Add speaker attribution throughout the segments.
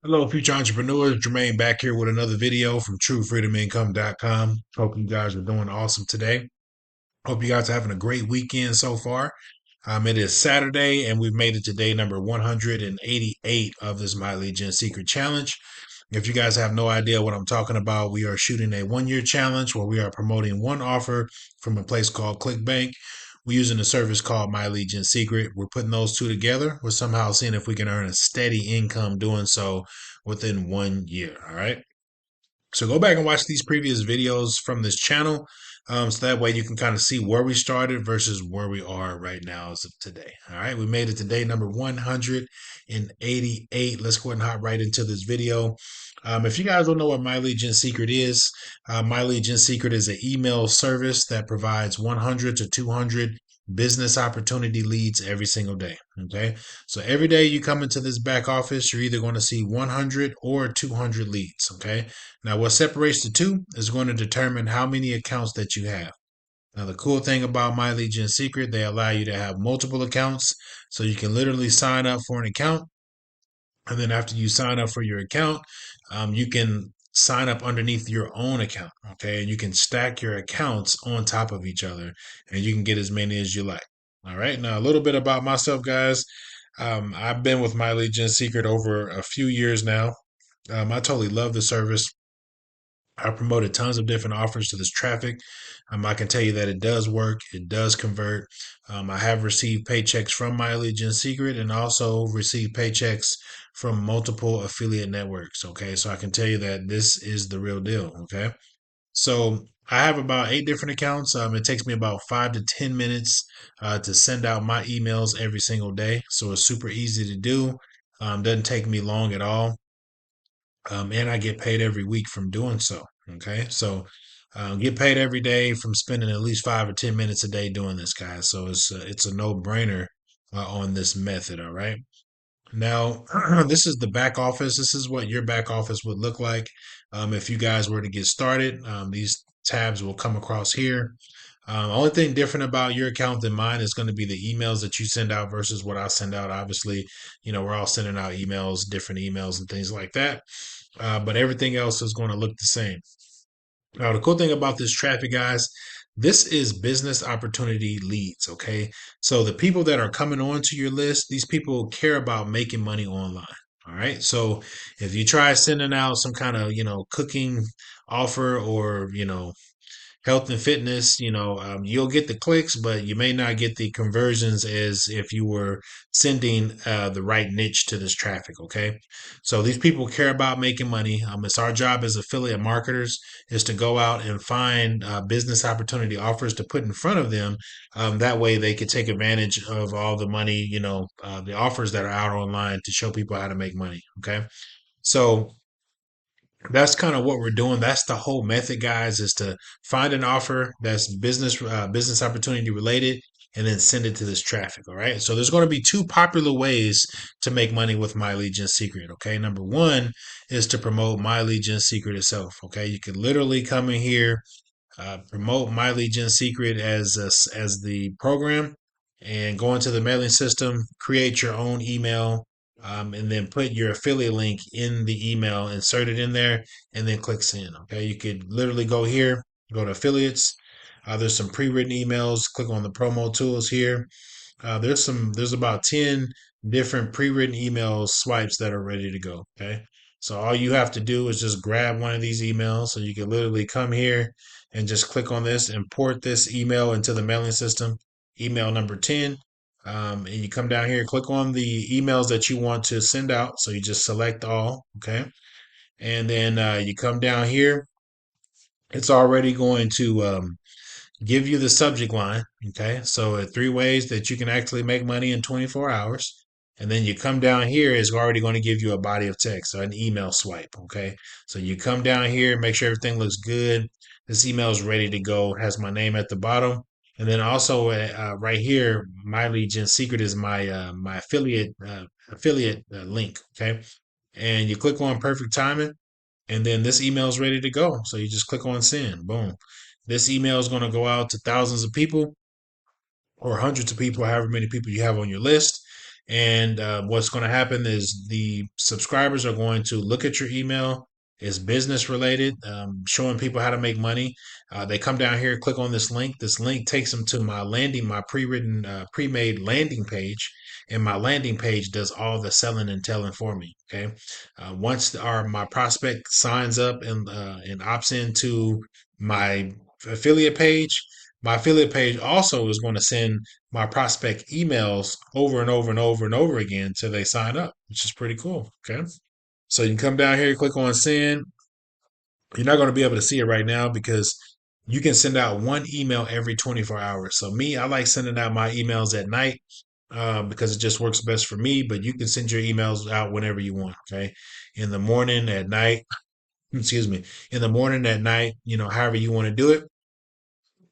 Speaker 1: Hello, future entrepreneurs. Jermaine back here with another video from TrueFreedomIncome.com. Hope you guys are doing awesome today. Hope you guys are having a great weekend so far. It is Saturday, and we've made it to day number 188 of this My Legion Secret Challenge. If you guys have no idea what I'm talking about, we are shooting a 1 year challenge where we are promoting one offer from a place called ClickBank. We're using a service called My Legion Secret. We're putting those two together. We're somehow seeing if we can earn a steady income doing so within 1 year. All right. So go back and watch these previous videos from this channel. So that way you can kind of see where we started versus where we are right now as of today. All right, we made it to day number 188. Let's go ahead and hop right into this video. If you guys don't know what My Legion Secret is, My Legion Secret is an email service that provides 100 to 200 business opportunity leads every single day. Okay. So every day you come into this back office, you're either going to see 100 or 200 leads. Okay. Now, what separates the two is going to determine how many accounts that you have. Now, the cool thing about My Legion Secret, they allow you to have multiple accounts. So you can literally sign up for an account. And then after you sign up for your account, you can sign up underneath your own account. Okay. And you can stack your accounts on top of each other and you can get as many as you like. All right. Now, a little bit about myself, guys. I've been with My Legion Secret over a few years now. I totally love the service. I promoted tons of different offers to this traffic. I can tell you that it does work. It does convert. I have received paychecks from My Legion Secret and also received paychecks from multiple affiliate networks. Okay. So I can tell you that this is the real deal. Okay. So I have about 8 different accounts. It takes me about 5 to 10 minutes to send out my emails every single day. So it's super easy to do. Doesn't take me long at all, and I get paid every week from doing so. Okay, so get paid every day from spending at least 5 or 10 minutes a day doing this, guys. So it's a no brainer on this method. All right. Now, this is the back office. This is what your back office would look like if you guys were to get started. These tabs will come across here. Only thing different about your account than mine is going to be the emails that you send out versus what I send out. Obviously, we're all sending out emails, different emails, and things like that. But everything else is going to look the same. Now, the cool thing about this traffic, guys, this is business opportunity leads. Okay. So the people that are coming onto your list, these people care about making money online. All right. So if you try sending out some kind of, cooking offer or, health and fitness, you'll get the clicks, but you may not get the conversions as if you were sending the right niche to this traffic. Okay. So these people care about making money. It's our job as affiliate marketers is to go out and find business opportunity offers to put in front of them. That way they can take advantage of all the money, the offers that are out online to show people how to make money. Okay. So that's kind of what we're doing. That's the whole method, guys, is to find an offer that's business opportunity related and then send it to this traffic. All right. So there's going to be two popular ways to make money with My Legion Secret. Okay. Number one is to promote My Legion Secret itself. Okay. You can literally come in here, promote My Legion Secret as the program and go into the mailing system, create your own email, and then put your affiliate link in the email, insert it in there, and then click send. Okay, you could literally go here, go to affiliates. There's some pre-written emails. Click on the promo tools here. There's about 10 different pre-written email swipes that are ready to go. Okay. So all you have to do is just grab one of these emails. So you can literally come here and just click on this, import this email into the mailing system, email number 10. And you come down here, click on the emails that you want to send out. So you just select all. Okay. And then you come down here. It's already going to give you the subject line. Okay. So 3 ways that you can actually make money in 24 hours. And then you come down here, it's already going to give you a body of text, so an email swipe. Okay. So you come down here, make sure everything looks good. This email is ready to go, has my name at the bottom. And then also right here, My Legion Secret is my affiliate link. Okay. And you click on perfect timing and then this email is ready to go. So you just click on send. Boom. This email is going to go out to thousands of people or hundreds of people, however many people you have on your list. And what's going to happen is the subscribers are going to look at your email. It's business related, showing people how to make money. They come down here, click on this link. This link takes them to my pre-written, pre-made landing page, and my landing page does all the selling and telling for me. Okay, once my prospect signs up and opts into my affiliate page, my affiliate page also is going to send my prospect emails over and over and over and over again until they sign up, which is pretty cool. Okay. So you can come down here, click on send. You're not going to be able to see it right now because you can send out one email every 24 hours. So me, I like sending out my emails at night because it just works best for me. But you can send your emails out whenever you want. Okay. In the morning, at night, excuse me, in the morning, at night, however you want to do it.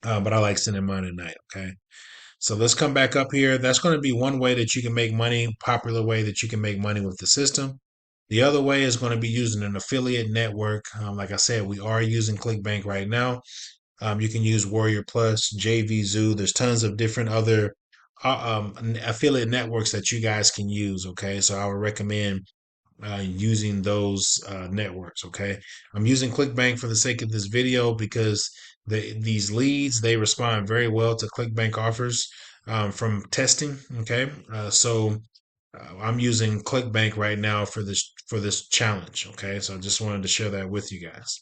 Speaker 1: But I like sending mine at night. Okay. So let's come back up here. That's going to be one way that you can make money, popular way that you can make money with the system. The other way is going to be using an affiliate network. Like I said, we are using ClickBank right now. You can use Warrior Plus, JVZoo. There's tons of different other affiliate networks that you guys can use. Okay, so I would recommend using those networks. Okay, I'm using ClickBank for the sake of this video because these leads they respond very well to ClickBank offers from testing. Okay, I'm using ClickBank right now for this challenge. Okay, so I just wanted to share that with you guys.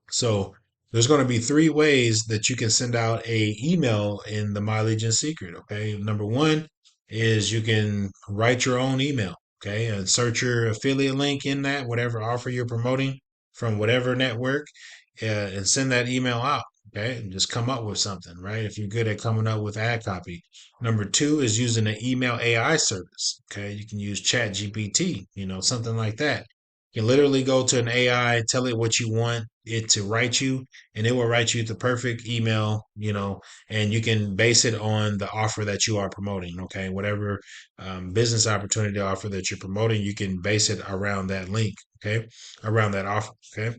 Speaker 1: So there's going to be three ways that you can send out a email in the My Legion Secret. Okay, number one is you can write your own email. Okay, and search your affiliate link in that whatever offer you're promoting from whatever network, and send that email out. Okay, and just come up with something, right? If you're good at coming up with ad copy. Number two is using an email AI service. Okay, you can use Chat GPT, something like that. You can literally go to an AI, tell it what you want it to write you, and it will write you the perfect email, and you can base it on the offer that you are promoting. Okay, whatever business opportunity offer that you're promoting, you can base it around that link. Okay, around that offer. Okay.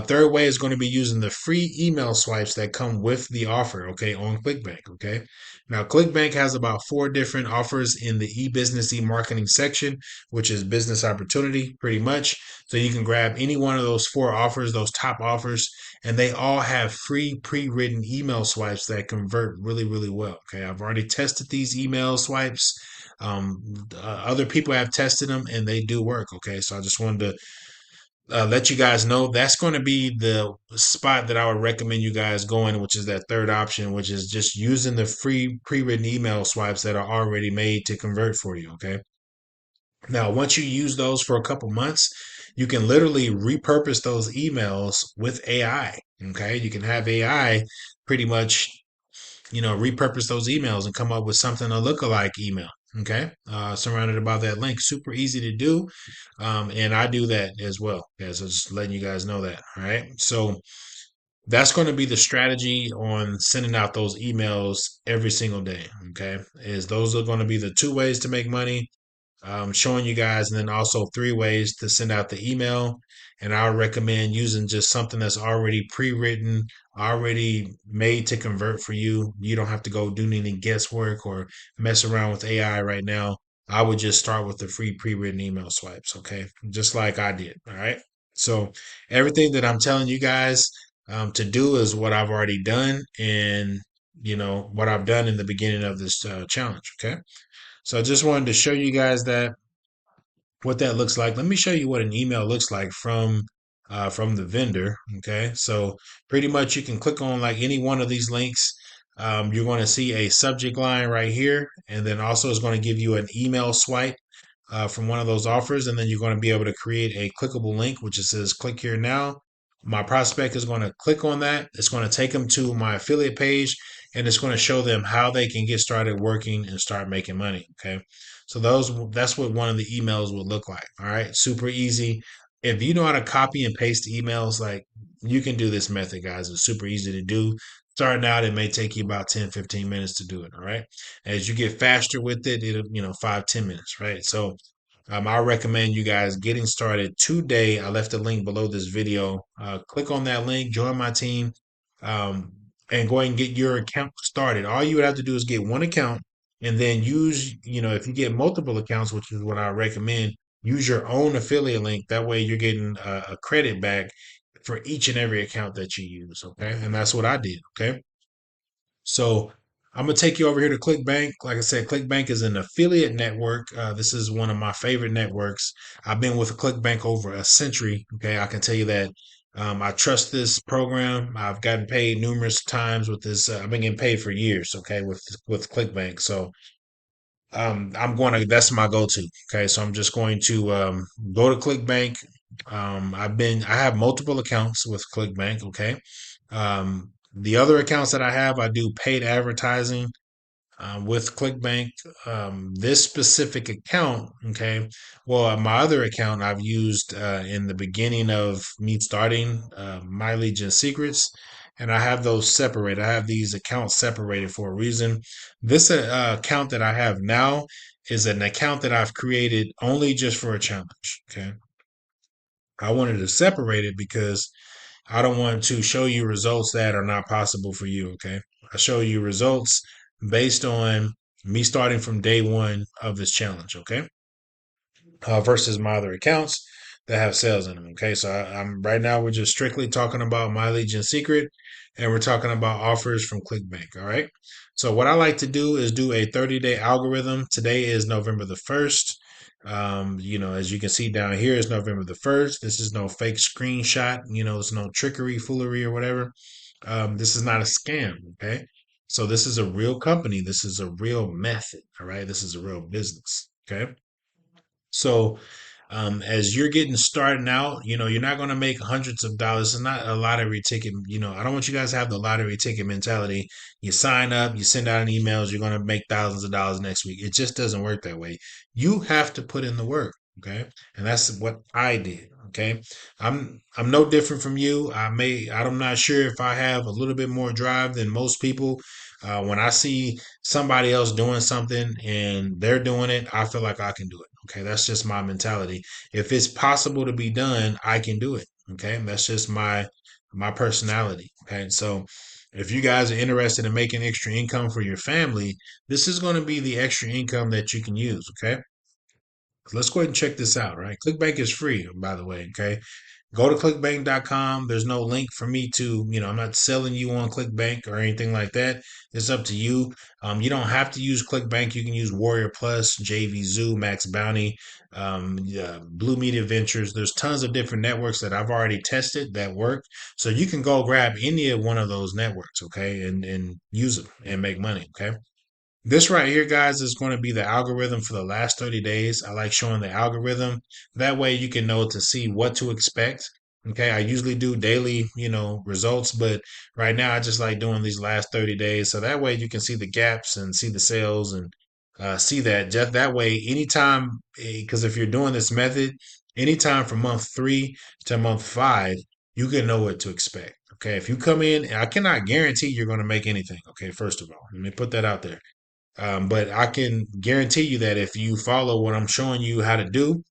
Speaker 1: Third way is going to be using the free email swipes that come with the offer, okay, on ClickBank, okay? Now, ClickBank has about 4 different offers in the e-business, e-marketing section, which is business opportunity, pretty much. So you can grab any one of those 4 offers, those top offers, and they all have free pre-written email swipes that convert really, really well, okay? I've already tested these email swipes. Other people have tested them and they do work, okay? So I just wanted to let you guys know that's going to be the spot that I would recommend you guys going, which is that third option, which is just using the free pre-written email swipes that are already made to convert for you. Okay. Now, once you use those for a couple months, you can literally repurpose those emails with AI. Okay. You can have AI pretty much repurpose those emails and come up with something a look-alike email. Okay, surrounded about that link. Super easy to do, and I do that as well. As just letting you guys know that. All right, so that's going to be the strategy on sending out those emails every single day. Okay, is those are going to be the 2 ways to make money, showing you guys, and then also 3 ways to send out the email. And I would recommend using just something that's already pre-written, already made to convert for you. You don't have to go do any guesswork or mess around with AI right now. I would just start with the free pre-written email swipes, okay? Just like I did, all right? So everything that I'm telling you guys to do is what I've already done and, what I've done in the beginning of this challenge, okay? So I just wanted to show you guys what that looks like. Let me show you what an email looks like from the vendor. Okay, so pretty much you can click on like any one of these links. You're going to see a subject line right here, and then also it's going to give you an email swipe from one of those offers, and then you're going to be able to create a clickable link, which it says "click here now." My prospect is going to click on that. It's going to take them to my affiliate page, and it's going to show them how they can get started working and start making money. Okay. So that's what one of the emails would look like. All right. Super easy. If you know how to copy and paste emails, like you can do this method, guys. It's super easy to do. Starting out, it may take you about 10-15 minutes to do it. All right. As you get faster with it, it'll, 5-10 minutes, right? So I recommend you guys getting started today. I left a link below this video. Click on that link, join my team, um, and go ahead and get your account started. All you would have to do is get one account. and then use, if you get multiple accounts, which is what I recommend, use your own affiliate link. That way you're getting a credit back for each and every account that you use. Okay. And that's what I did. Okay. So I'm gonna take you over here to ClickBank. Like I said, ClickBank is an affiliate network. This is one of my favorite networks. I've been with ClickBank over a century. Okay, I can tell you that. I trust this program. I've gotten paid numerous times with this. I've been getting paid for years. Okay, with ClickBank. So I'm going to. That's my go-to. Okay, so I'm just going to go to ClickBank. I have multiple accounts with ClickBank. Okay, the other accounts that I have, I do paid advertising with ClickBank. This specific account, okay, well, my other account I've used in the beginning of me starting My Legion Secrets, and I have those separated. I have these accounts separated for a reason. This account that I have now is an account that I've created only just for a challenge. Okay, I wanted to separate it because I don't want to show you results that are not possible for you. Okay. I show you results based on me starting from day one of this challenge. Okay. Versus my other accounts that have sales in them. Okay. So I'm right now, we're just strictly talking about My Legion Secret, and we're talking about offers from ClickBank. All right. So what I like to do is do a 30-day algorithm. Today is November the 1st. As you can see down here, is November the 1st. This is no fake screenshot. It's no trickery, foolery, or whatever. This is not a scam. Okay. So this is a real company. This is a real method. All right. This is a real business. Okay. So as you're getting started out, you're not going to make hundreds of dollars. It's not a lottery ticket. I don't want you guys to have the lottery ticket mentality. You sign up, you send out an emails, you're going to make thousands of dollars next week. It just doesn't work that way. You have to put in the work. Okay. And that's what I did. Okay. I'm no different from you. I'm not sure if I have a little bit more drive than most people. When I see somebody else doing something and they're doing it, I feel like I can do it. Okay, that's just my mentality. If it's possible to be done, I can do it. Okay, that's just my personality. Okay, so if you guys are interested in making extra income for your family, this is going to be the extra income that you can use. Okay, let's go ahead and check this out. Right, ClickBank is free, by the way. Okay, go to clickbank.com. There's no link for me to, I'm not selling you on ClickBank or anything like that. It's up to you. You don't have to use ClickBank. You can use Warrior Plus, JV Zoo, Max Bounty, Blue Media Ventures. There's tons of different networks that I've already tested that work. So you can go grab any of one of those networks, okay, and use them and make money, okay? This right here, guys, is going to be the algorithm for the last 30 days. I like showing the algorithm. That way you can know to see what to expect. Okay, I usually do daily, results, but right now I just like doing these last 30 days. So that way you can see the gaps and see the sales and see that. Just that way, anytime, because if you're doing this method, anytime from month 3 to month 5, you can know what to expect. Okay, if you come in, I cannot guarantee you're going to make anything. Okay, first of all, let me put that out there. But I can guarantee you that if you follow what I'm showing you how to do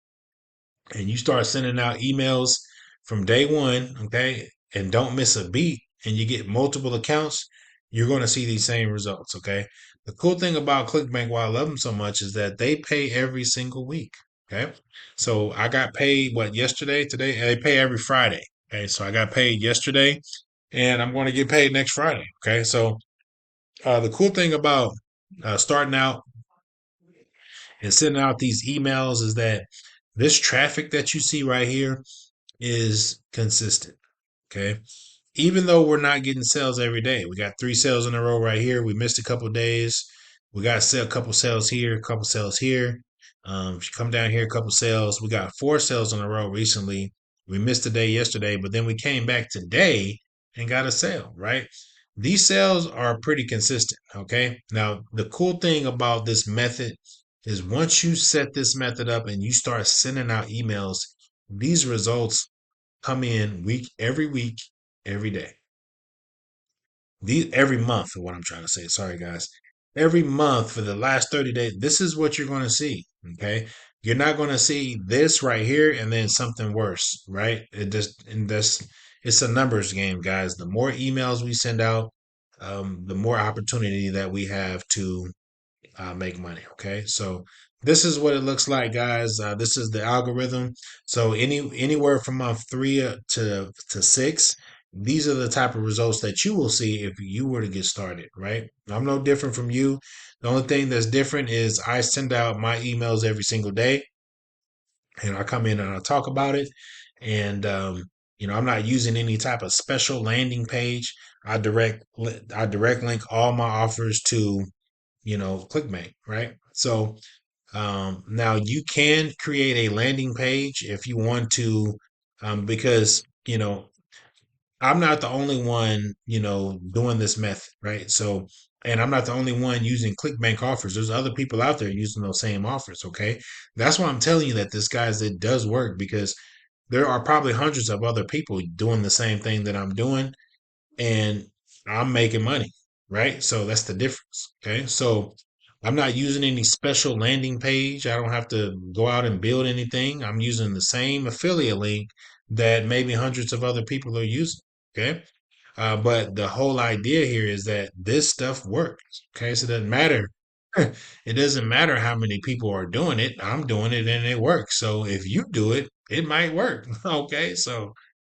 Speaker 1: and you start sending out emails from day one, okay, and don't miss a beat and you get multiple accounts, you're going to see these same results, okay? The cool thing about ClickBank, why I love them so much, is that they pay every single week, okay? So I got paid, yesterday, today? They pay every Friday, okay? So I got paid yesterday and I'm going to get paid next Friday, okay? So the cool thing about starting out and sending out these emails is that this traffic that you see right here is consistent. Okay. Even though we're not getting sales every day, we got 3 sales in a row right here. We missed a couple days. We got a couple sales here, a couple sales here. If you come down here, a couple sales. We got 4 sales in a row recently. We missed a day yesterday, but then we came back today and got a sale, right? These sales are pretty consistent. Okay. Now, the cool thing about this method is once you set this method up and you start sending out emails, these results come in week, every day. Every month, is what I'm trying to say. Sorry, guys. Every month for the last 30 days, this is what you're going to see. Okay. You're not going to see this right here and then something worse, right? It's a numbers game, guys. The more emails we send out, the more opportunity that we have to make money. Okay, so this is what it looks like, guys. This is the algorithm. So anywhere from month three to six, these are the type of results that you will see if you were to get started. Right? I'm no different from you. The only thing that's different is I send out my emails every single day, and I come in and I talk about it. And I'm not using any type of special landing page. I direct link all my offers to ClickBank, right? So now you can create a landing page if you want to, because I'm not the only one doing this method, right? So, and I'm not the only one using ClickBank offers. There's other people out there using those same offers. Okay, that's why I'm telling you that this guys it does work, because there are probably hundreds of other people doing the same thing that I'm doing, and I'm making money, right? So that's the difference. Okay. So I'm not using any special landing page. I don't have to go out and build anything. I'm using the same affiliate link that maybe hundreds of other people are using. Okay. But the whole idea here is that this stuff works. Okay. So it doesn't matter. It doesn't matter how many people are doing it. I'm doing it and it works. So if you do it, it might work. Okay. So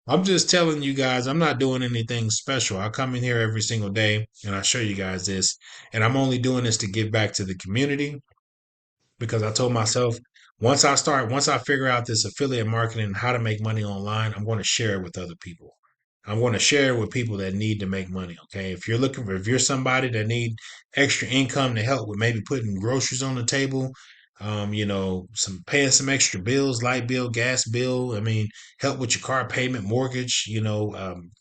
Speaker 1: I'm just telling you guys, I'm not doing anything special. I come in here every single day and I show you guys this. And I'm only doing this to give back to the community, because I told myself once I figure out this affiliate marketing and how to make money online, I'm going to share it with other people. I'm going to share it with people that need to make money. Okay. If you're somebody that need extra income to help with maybe putting groceries on the table, some paying some extra bills, light bill, gas bill. I mean, help with your car payment, mortgage,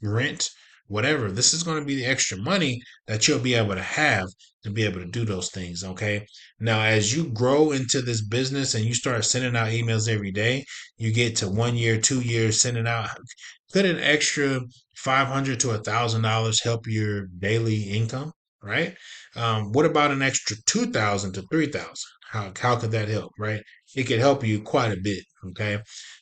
Speaker 1: rent, whatever. This is going to be the extra money that you'll be able to have to be able to do those things. Okay. Now, as you grow into this business and you start sending out emails every day, you get to 1 year, 2 years sending out. Could an extra $500 to $1,000 help your daily income? Right? What about an extra 2,000 to 3,000? How could that help? Right? It could help you quite a bit. Okay,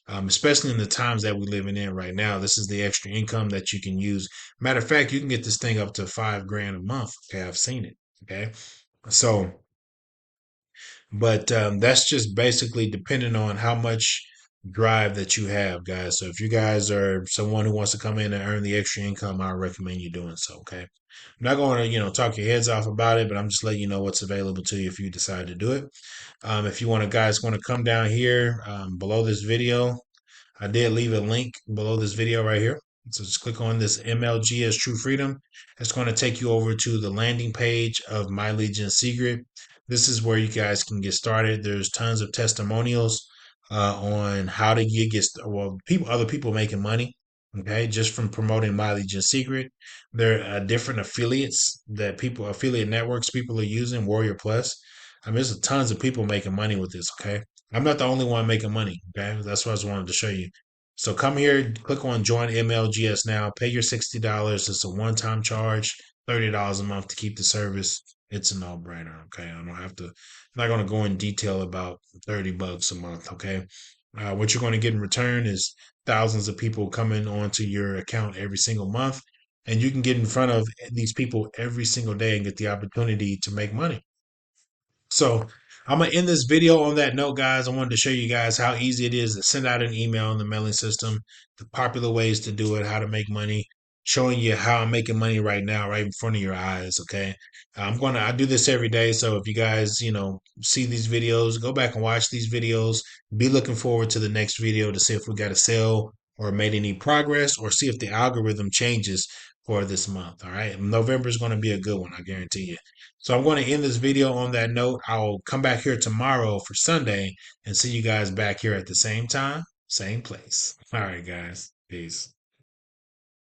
Speaker 1: especially in the times that we're living in right now. This is the extra income that you can use. Matter of fact, you can get this thing up to 5 grand a month. Okay, I've seen it. Okay, so but that's just basically depending on how much drive that you have, guys. So if you guys are someone who wants to come in and earn the extra income, I recommend you doing so. Okay. I'm not going to, talk your heads off about it, but I'm just letting you know what's available to you if you decide to do it. If you want to come down here below this video, I did leave a link below this video right here. So just click on this MLG as True Freedom. It's going to take you over to the landing page of My Legion Secret. This is where you guys can get started. There's tons of testimonials on how to other people making money. Okay, just from promoting My Legion Secret. There are different affiliate networks people are using, Warrior Plus. I mean, there's tons of people making money with this. Okay, I'm not the only one making money. Okay, that's what I just wanted to show you. So come here, click on Join MLGS now. Pay your $60. It's a one-time charge, $30 a month to keep the service. It's a no-brainer. Okay, I don't have to. I'm not going to go in detail about $30 a month. Okay, what you're going to get in return is thousands of people coming onto your account every single month, and you can get in front of these people every single day and get the opportunity to make money. So I'm gonna end this video on that note, guys. I wanted to show you guys how easy it is to send out an email in the mailing system, the popular ways to do it, how to make money, showing you how I'm making money right now, right in front of your eyes. Okay, I do this every day. So if you guys, see these videos, go back and watch these videos. Be looking forward to the next video to see if we got a sale or made any progress, or see if the algorithm changes for this month. All right, November is going to be a good one, I guarantee you. So I'm going to end this video on that note. I'll come back here tomorrow for Sunday and see you guys back here at the same time, same place. All right, guys. Peace.